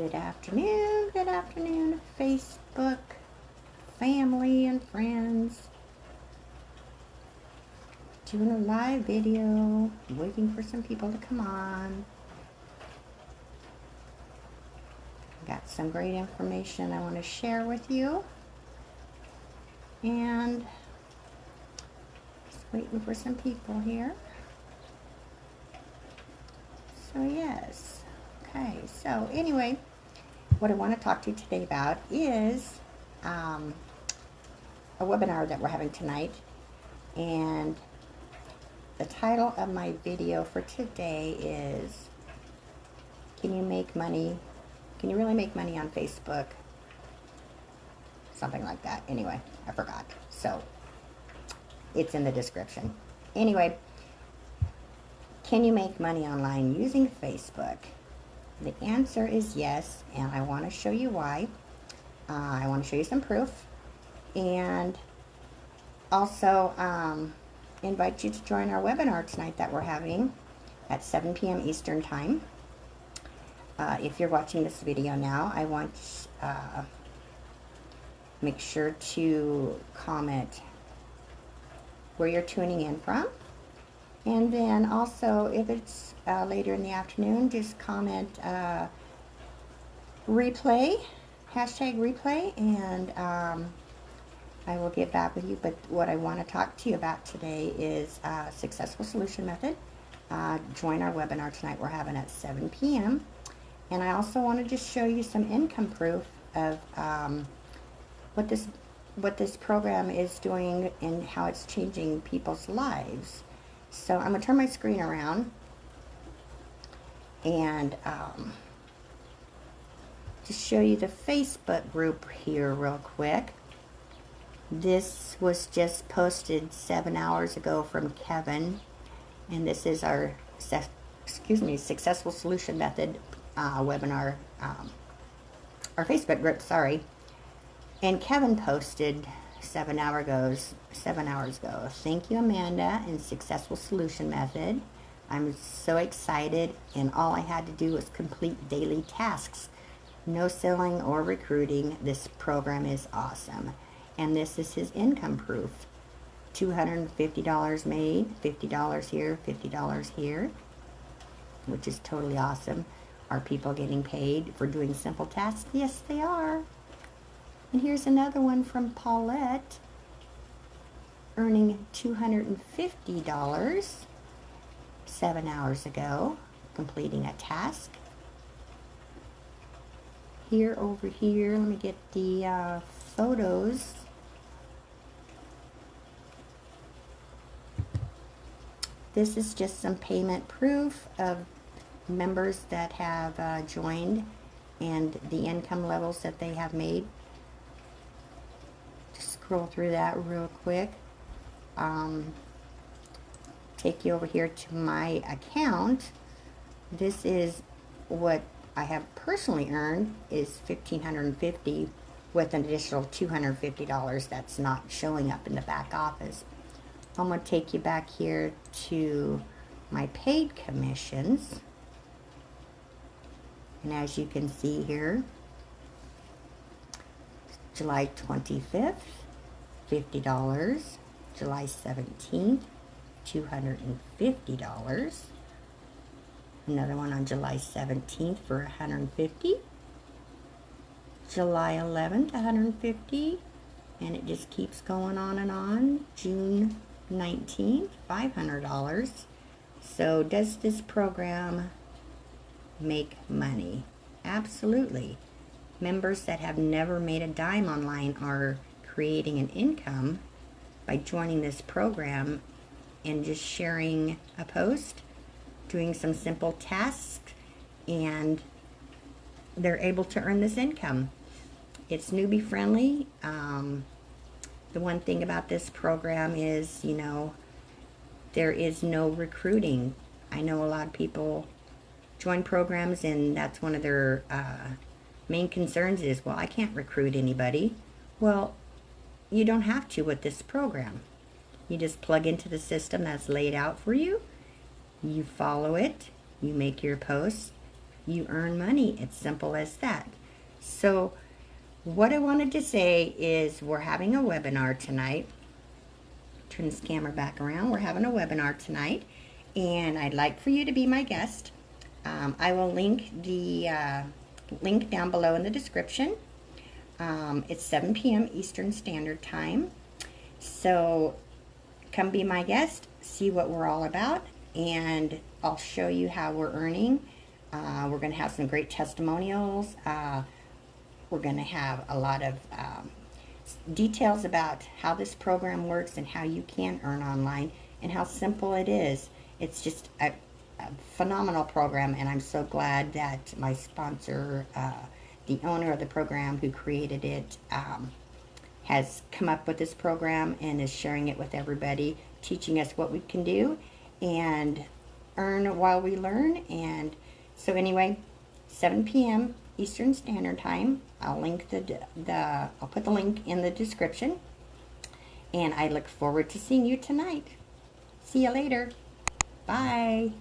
Good afternoon, Facebook family and friends. Doing a live video, waiting for some people to come on. Got some great information I want to share with you. And just waiting for some people here. So yes. Okay, so anyway, what I want to talk to you today about is a webinar that we're having tonight. And the title of my video for today is, can you make money? Can you really make money on Facebook? Something like that. Anyway, I forgot. So it's in the description. Anyway, can you make money online using Facebook? The answer is yes, and I want to show you why. I want to show you some proof, and also invite you to join our webinar tonight that we're having at 7 p.m. Eastern Time. If you're watching this video now, I want make sure to comment where you're tuning in from. And then also, if it's later in the afternoon, just comment replay, hashtag replay, and I will get back with you. But what I want to talk to you about today is Successful Solution Method. Join our webinar tonight we're having at 7 p.m. And I also want to just show you some income proof of what this program is doing and how it's changing people's lives. So I'm going to turn my screen around and just show you the Facebook group here real quick. This was just posted 7 hours ago from Kevin, and this is our Successful Solution Method webinar, our Facebook group, sorry. And Kevin posted 7 hours ago. Thank you, Amanda, and Successful Solution Method. I'm so excited, and all I had to do was complete daily tasks. No selling or recruiting. This program is awesome. And this is his income proof. $250 made, $50 here, $50 here, which is totally awesome. Are people getting paid for doing simple tasks? Yes, they are. And here's another one from Paulette, earning $250 7 hours ago, completing a task. Here, over here, let me get the photos. This is just some payment proof of members that have joined and the income levels that they have made. Just scroll through that real quick. Take you over here to my account. This is what I have personally earned, is $1,550 with an additional $250 that's not showing up in the back office. I'm going to take you back here to my paid commissions. And as you can see here, July 25th, $50. July 17th, $250. Another one on July 17th for $150. July 11th, $150. And it just keeps going on and on. June 19th, $500. So does this program make money? Absolutely. Members that have never made a dime online are creating an income by joining this program and just sharing a post, doing some simple tasks, and they're able to earn this income. It's newbie friendly. The one thing about this program is, you know, there is no recruiting. I know a lot of people join programs and that's one of their main concerns is, well, I can't recruit anybody. Well, you don't have to with this program. You just plug into the system that's laid out for you. You follow it. You make your posts. you earn money. It's simple as that. So what I wanted to say is we're having a webinar tonight. Turn this camera back around. We're having a webinar tonight, and I'd like for you to be my guest. I will link the link down below in the description. It's 7 p.m. Eastern Standard Time. So come be my guest, see what we're all about, and I'll show you how we're earning. We're going to have some great testimonials. We're going to have a lot of details about how this program works and how you can earn online and how simple it is. It's just a phenomenal program, and I'm so glad that my sponsor, the owner of the program who created it, has come up with this program and is sharing it with everybody, teaching us what we can do and earn while we learn. And so anyway, 7 p.m. Eastern Standard Time. I'll link I'll put the link in the description, and I look forward to seeing you tonight. See you later. Bye.